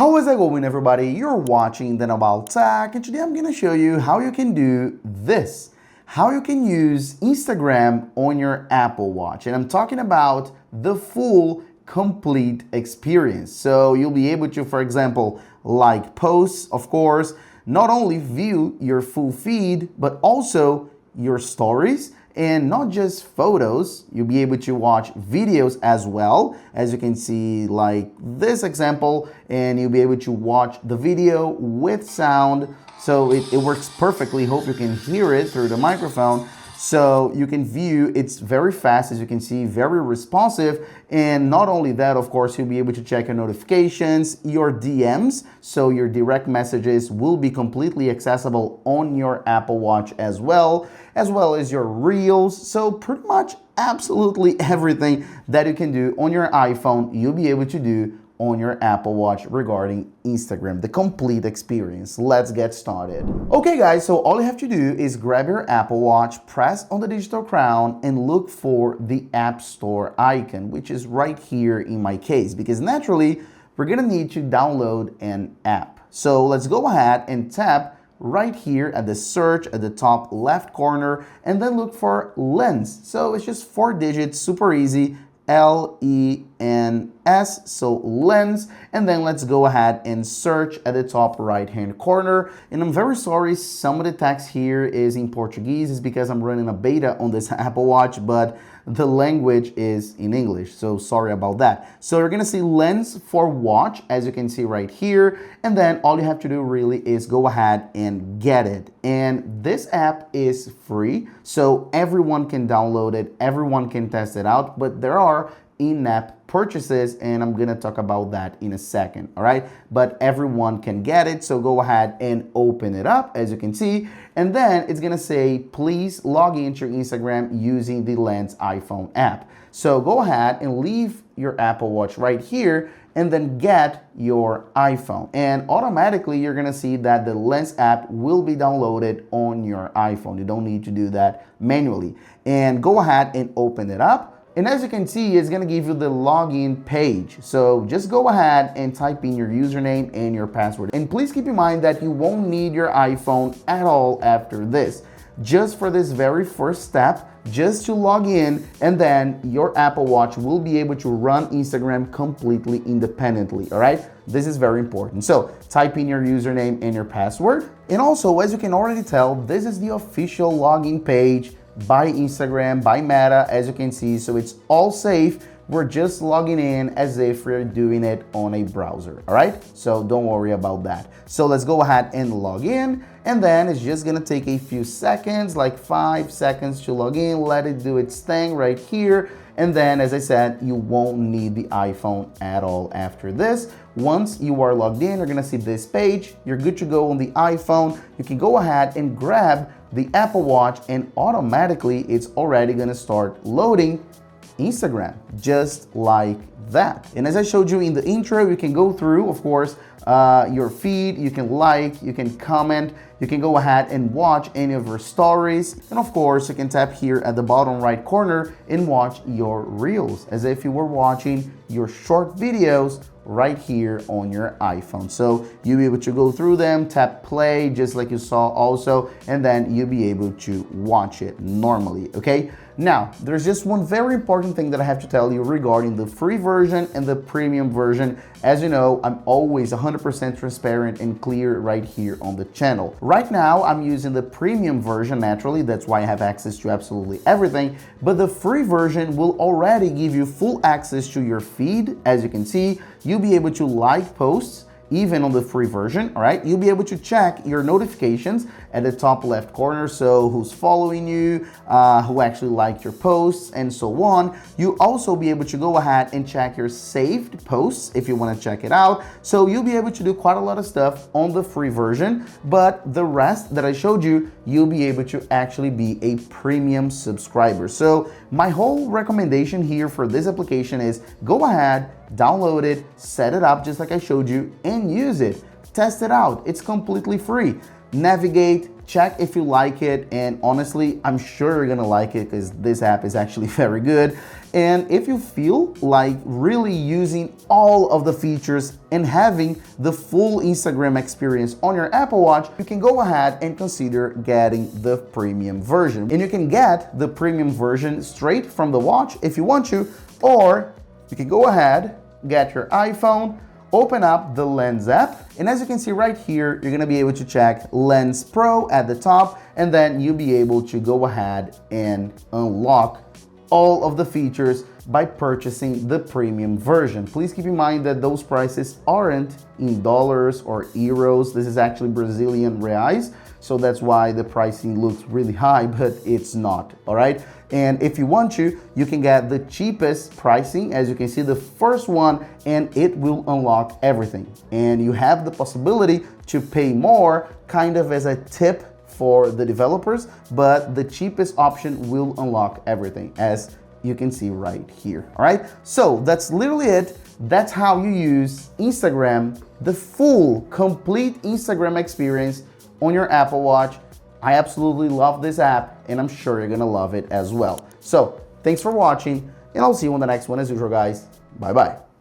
How is it going, everybody? You're watching Then About Tech, and today I'm going to show you how you can do this. How you can use Instagram on your Apple Watch. And I'm talking about the full, complete experience. So you'll be able to, for example, like posts, of course, not only view your full feed, but also your stories. And not just photos, you'll be able to watch videos as well, as you can see like this example, and you'll be able to watch the video with sound. So it works perfectly. Hope you can hear it through the microphone. So you can view, it's very fast, as you can see, very responsive. And not only that, of course, you'll be able to check your notifications, your DMs. So your direct messages will be completely accessible on your Apple Watch as well as your Reels. So pretty much absolutely everything that you can do on your iPhone, you'll be able to do on your Apple Watch regarding Instagram, the complete experience. Let's get started. Okay guys, so all you have to do is grab your Apple Watch, press on the digital crown and look for the App Store icon, which is right here in my case, because naturally we're gonna need to download an app. So let's go ahead and tap right here at the search at the top left corner and then look for Lens. So it's just 4 digits, super easy. Lens, so Lens, and then let's go ahead and search at the top right hand corner. And I'm very sorry, some of the text here is in Portuguese. It's because I'm running a beta on this Apple Watch, but the language is in English, so sorry about that. So you're gonna see Lens for watch, as you can see right here, and then all you have to do really is go ahead and get it. And this app is free, so everyone can download it, everyone can test it out, but there are in-app purchases, and I'm gonna talk about that in a second, all right? But everyone can get it, so go ahead and open it up, as you can see, and then it's gonna say, please log into your Instagram using the Lens iPhone app. So go ahead and leave your Apple Watch right here, and then get your iPhone. And automatically, you're gonna see that the Lens app will be downloaded on your iPhone. You don't need to do that manually. And go ahead and open it up. And as you can see, it's gonna give you the login page. So just go ahead and type in your username and your password. And please keep in mind that you won't need your iPhone at all after this. Just for this very first step, just to log in, and then your Apple Watch will be able to run Instagram completely independently, all right? This is very important. So type in your username and your password. And also, as you can already tell, this is the official login page by Instagram, by Meta, as you can see, so it's all safe. We're just logging in as if we're doing it on a browser, all right? So don't worry about that. So let's go ahead and log in, and then it's just gonna take a few seconds, like 5 seconds to log in, let it do its thing right here. And then, as I said, you won't need the iPhone at all after this. Once you are logged in, you're gonna see this page. You're good to go on the iPhone. You can go ahead and grab the Apple Watch, and automatically it's already gonna start loading Instagram, just like that. And as I showed you in the intro, you can go through, of course, your feed, you can like, you can comment, you can go ahead and watch any of your stories. And of course, you can tap here at the bottom right corner and watch your Reels, as if you were watching your short videos right here on your iPhone. So you'll be able to go through them, tap play, just like you saw also, and then you'll be able to watch it normally, okay? Now, there's just one very important thing that I have to tell you regarding the free version and the premium version. As you know, I'm always 100% transparent and clear right here on the channel. Right now, I'm using the premium version naturally. That's why I have access to absolutely everything. But the free version will already give you full access to your feed. As you can see, you'll be able to like posts, even on the free version, all right? You'll be able to check your notifications at the top left corner, so who's following you, who actually liked your posts, and so on. You'll also be able to go ahead and check your saved posts if you wanna check it out. So you'll be able to do quite a lot of stuff on the free version, but the rest that I showed you, you'll be able to actually be a premium subscriber. So my whole recommendation here for this application is go ahead, download it, set it up just like I showed you, and use it. Test it out. It's completely free. navigate, check if you like it, and honestly, I'm sure you're gonna like it because this app is actually very good. And if you feel like really using all of the features and having the full Instagram experience on your Apple Watch, you can go ahead and consider getting the premium version. And you can get the premium version straight from the watch if you want to, or you can go ahead, get your iPhone, open up the Lens app, and as you can see right here, you're gonna be able to check Lens Pro at the top, and then you'll be able to go ahead and unlock all of the features by purchasing the premium version. Please keep in mind that those prices aren't in dollars or euros. This is actually Brazilian reais. So that's why the pricing looks really high, but it's not, all right? And if you want to, you can get the cheapest pricing, as you can see, the first one, and it will unlock everything. And you have the possibility to pay more, kind of as a tip for the developers, but the cheapest option will unlock everything, as you can see right here, all right? So that's literally it. That's how you use Instagram, the full, complete Instagram experience on your Apple Watch. I absolutely love this app, and I'm sure you're gonna love it as well. So thanks for watching, and I'll see you on the next one as usual, guys. Bye-bye.